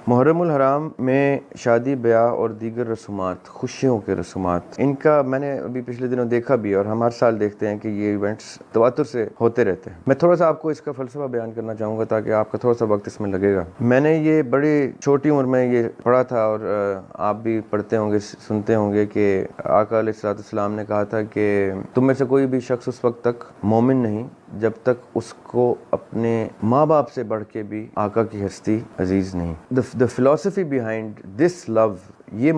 محرم الحرام میں شادی بیاہ اور دیگر رسومات، خوشیوں کے رسومات، ان کا میں نے ابھی پچھلے دنوں دیکھا بھی، اور ہم ہر سال دیکھتے ہیں کہ یہ ایونٹس تواتر سے ہوتے رہتے ہیں۔ میں تھوڑا سا آپ کو اس کا فلسفہ بیان کرنا چاہوں گا تاکہ آپ کا تھوڑا سا وقت اس میں لگے گا۔ میں نے یہ بڑی چھوٹی عمر میں یہ پڑھا تھا، اور آپ بھی پڑھتے ہوں گے، سنتے ہوں گے کہ آقا علیہ السلام نے کہا تھا کہ تم میں سے کوئی بھی شخص اس وقت تک مومن نہیں جب تک اس کو اپنے ماں باپ سے بڑھ کے بھی آقا کی ہستی عزیز نہیں۔ The philosophy behind this love، یہ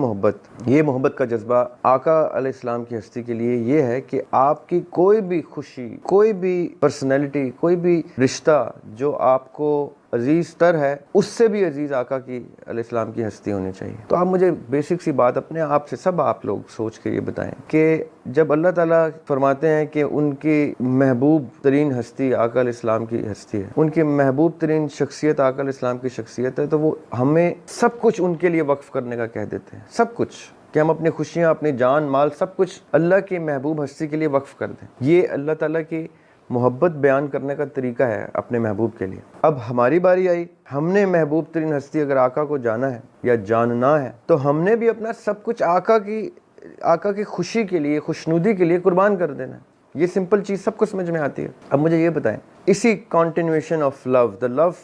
محبت کا جذبہ آقا علیہ السلام کی ہستی کے لیے یہ ہے کہ آپ کی کوئی بھی خوشی، کوئی بھی پرسنالٹی، کوئی بھی رشتہ جو آپ کو عزیز تر ہے، اس سے بھی عزیز آقا کی علیہ السلام کی ہستی ہونی چاہیے۔ تو آپ مجھے بیسک سی بات اپنے آپ سے، سب آپ لوگ سوچ کے یہ بتائیں کہ جب اللہ تعالیٰ فرماتے ہیں کہ ان کی محبوب ترین ہستی آقا علیہ السلام کی ہستی ہے، ان کی محبوب ترین شخصیت آقا علیہ السلام کی شخصیت ہے، تو وہ ہمیں سب کچھ ان کے لیے وقف کرنے کا کہہ دیتے ہیں، سب کچھ، کہ ہم اپنی خوشیاں، اپنی جان مال، سب کچھ اللہ کی محبوب ہستی کے لیے وقف کر دیں۔ یہ اللہ تعالیٰ کی محبت بیان کرنے کا طریقہ ہے اپنے محبوب کے لیے۔ اب ہماری باری آئی، ہم نے محبوب ترین ہستی اگر آقا کو جانا ہے یا جاننا ہے، تو ہم نے بھی اپنا سب کچھ آقا کی خوشی کے لیے، خوشنودی کے لیے قربان کر دینا ہے۔ یہ سمپل چیز سب کو سمجھ میں آتی ہے۔ اب مجھے یہ بتائیں، اسی continuation of love, the love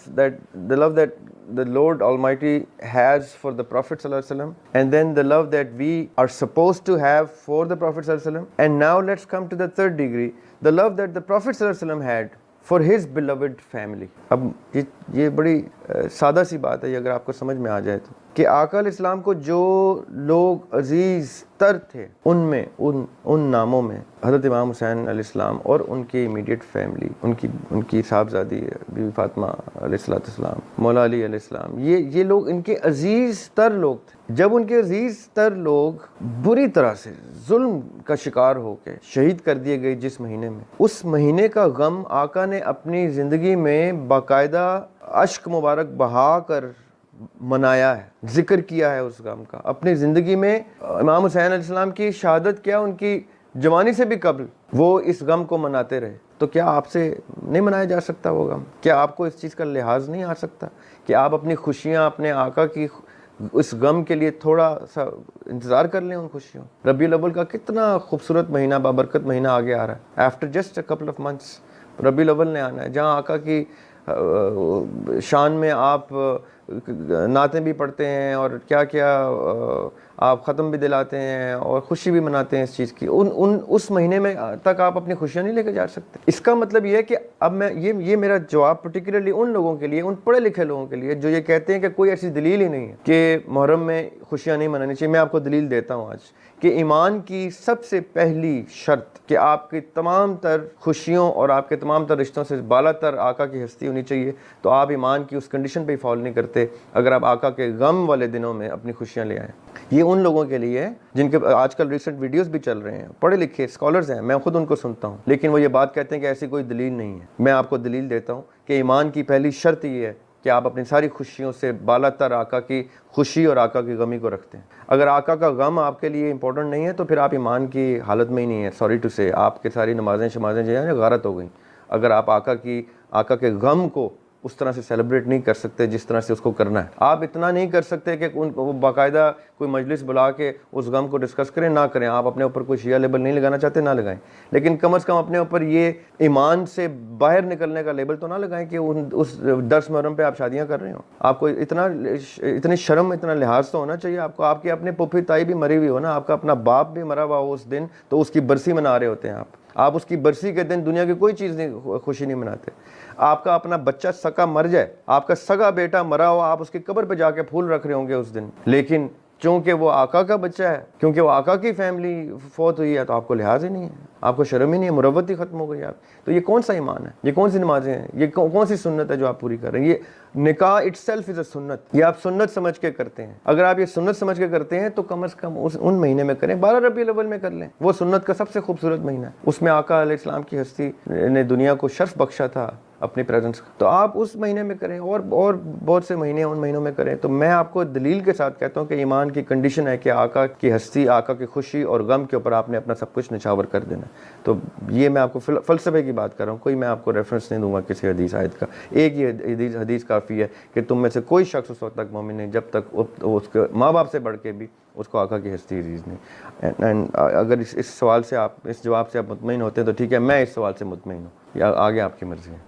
that the Lord Almighty has for the Prophet sallallahu alaihi wasallam, and then the love that we are supposed to have for the Prophet sallallahu alaihi wasallam, and now let's come to the third degree, the love that the Prophet sallallahu alaihi wasallam had for his beloved family۔ اب یہ بڑی سادہ سی بات ہے، یہ اگر آپ کو سمجھ میں آ جائے تو، کہ آقا علیہ السلام کو جو لوگ عزیز تر تھے، ان میں ان ناموں میں حضرت امام حسین علیہ السلام اور ان کی امیڈیٹ فیملی، ان کی صاحبزادی بی بی فاطمہ علیہ السلام، مولا علی علیہ السلام، یہ لوگ ان کے عزیز تر لوگ تھے۔ جب ان کے عزیز تر لوگ بری طرح سے ظلم کا شکار ہو کے شہید کر دیے گئے جس مہینے میں، اس مہینے کا غم آقا نے اپنی زندگی میں باقاعدہ اشک مبارک بہا کر منایا ہے، ذکر کیا ہے اس غم کا اپنی زندگی میں۔ امام حسین علیہ السلام کی شہادت کیا، ان کی جوانی سے بھی قبل وہ اس غم کو مناتے رہے، تو کیا آپ سے نہیں منایا جا سکتا وہ غم؟ کیا آپ کو اس چیز کا لحاظ نہیں آ سکتا کہ آپ اپنی خوشیاں، اپنے آقا کی اس غم کے لیے تھوڑا سا انتظار کر لیں ان خوشیوں؟ ربیع الاول کا کتنا خوبصورت مہینہ، بابرکت مہینہ آگے آ رہا ہے، after just a couple of months ربیع الاول نے آنا ہے، جہاں آقا کی شان میں آپ نعتیں بھی پڑھتے ہیں اور کیا کیا آپ ختم بھی دلاتے ہیں اور خوشی بھی مناتے ہیں اس چیز کی۔ اس مہینے میں تک آپ اپنی خوشیاں نہیں لے کے جا سکتے۔ اس کا مطلب یہ ہے کہ اب میں یہ میرا جواب پرٹیکولرلی ان لوگوں کے لیے، ان پڑھے لکھے لوگوں کے لیے جو یہ کہتے ہیں کہ کوئی ایسی دلیل ہی نہیں ہے کہ محرم میں خوشیاں نہیں منانی چاہیے۔ میں آپ کو دلیل دیتا ہوں آج کہ ایمان کی سب سے پہلی شرط کہ آپ کی تمام تر خوشیوں اور آپ کے تمام تر رشتوں سے بالا تر آقا کی ہستی ہونی چاہیے، تو آپ ایمان کی اس کنڈیشن پہ ہی فالو نہیں کرتے اگر آپ آقا کے غم والے دنوں میں اپنی خوشیاں لے آئیں۔ یہ ان لوگوں کے لیے ہے جن کے آج کل ریسنٹ ویڈیوز بھی چل رہے ہیں، پڑھے لکھے اسکالرز ہیں، میں خود ان کو سنتا ہوں، لیکن وہ یہ بات کہتے ہیں کہ ایسی کوئی دلیل نہیں ہے۔ میں آپ کو دلیل دیتا ہوں کہ ایمان کی پہلی شرط یہ ہے کہ آپ اپنی ساری خوشیوں سے بالا تر آقا کی خوشی اور آقا کی غمی کو رکھتے ہیں۔ اگر آقا کا غم آپ کے لیے امپورٹنٹ نہیں ہے تو پھر آپ ایمان کی حالت میں ہی نہیں ہے۔ سوری ٹو سے، آپ کی ساری نمازیں جو ہیں غارت ہو گئیں اگر آپ آقا کے غم کو اس طرح سے سیلیبریٹ نہیں کر سکتے جس طرح سے اس کو کرنا ہے۔ آپ اتنا نہیں کر سکتے کہ ان کو باقاعدہ کوئی مجلس بلا کے اس غم کو ڈسکس کریں، نہ کریں۔ آپ اپنے اوپر کوئی شیعہ لیبل نہیں لگانا چاہتے، نہ لگائیں، لیکن کم از کم اپنے اوپر یہ ایمان سے باہر نکلنے کا لیبل تو نہ لگائیں کہ اس درس محرم پہ آپ شادیاں کر رہے ہو۔ آپ کو اتنی شرم، اتنا لحاظ تو ہونا چاہیے آپ کو۔ آپ کی اپنے پھوپھی تائی بھی مری ہوئی ہو نا، آپ کا اپنا باپ بھی مرا ہوا ہو اس دن، تو اس کی برسی منا رہے ہوتے ہیں آپ اس کی برسی کے دن دنیا کی کوئی چیز نہیں، خوشی نہیں مناتے۔ آپ کا اپنا بچہ سکا مر جائے، آپ کا سگا بیٹا مرا ہو، آپ اس کی قبر پہ جا کے پھول رکھ رہے ہوں گے اس دن، لیکن چونکہ وہ آقا کا بچہ ہے، کیونکہ وہ آقا کی فیملی فوت ہوئی ہے، تو آپ کو لحاظ ہی نہیں ہے، آپ کو شرم ہی نہیں ہے، مروت ہی ختم ہو گئی آپ۔ تو یہ کون سا ایمان ہے؟ یہ کون سی نمازیں ہیں؟ یہ کون سی سنت ہے جو آپ پوری کر رہے ہیں؟ یہ نکاح اٹ سیلف از اے سنت، یہ آپ سنت سمجھ کے کرتے ہیں۔ اگر آپ یہ سنت سمجھ کے کرتے ہیں تو کم از کم ان مہینے میں کریں، 12 ربیع الاول میں کر لیں، وہ سنت کا سب سے خوبصورت مہینہ ہے۔ اس میں آقا علیہ السلام کی ہستی نے دنیا کو شرف بخشا تھا اپنی پریزنس کا، تو آپ اس مہینے میں کریں، اور بہت سے مہینے ان مہینوں میں کریں. تو میں آپ کو دلیل کے ساتھ کہتا ہوں کہ ایمان کی کنڈیشن ہے کہ آقا کی ہستی، آقا کی خوشی اور غم کے اوپر آپ نے اپنا سب کچھ نچھاور کر دینا. تو یہ میں آپ کو فلسفے کی بات کر رہا ہوں، کوئی میں آپ کو ریفرنس نہیں دوں گا کسی حدیث آیت کا. ایک یہ حدیث کافی ہے کہ تم میں سے کوئی شخص اس وقت تک مومن نہیں جب تک اس کے ماں باپ سے بڑھ کے بھی اس کو آقا کی ہستی عزیز نہیں. اینڈ اگر اس سوال سے آپ، اس جواب سے آپ مطمئن ہوتے ہیں تو ٹھیک ہے، میں اس سوال سے مطمئن ہوں، یا آگے آپ کی مرضی ہے.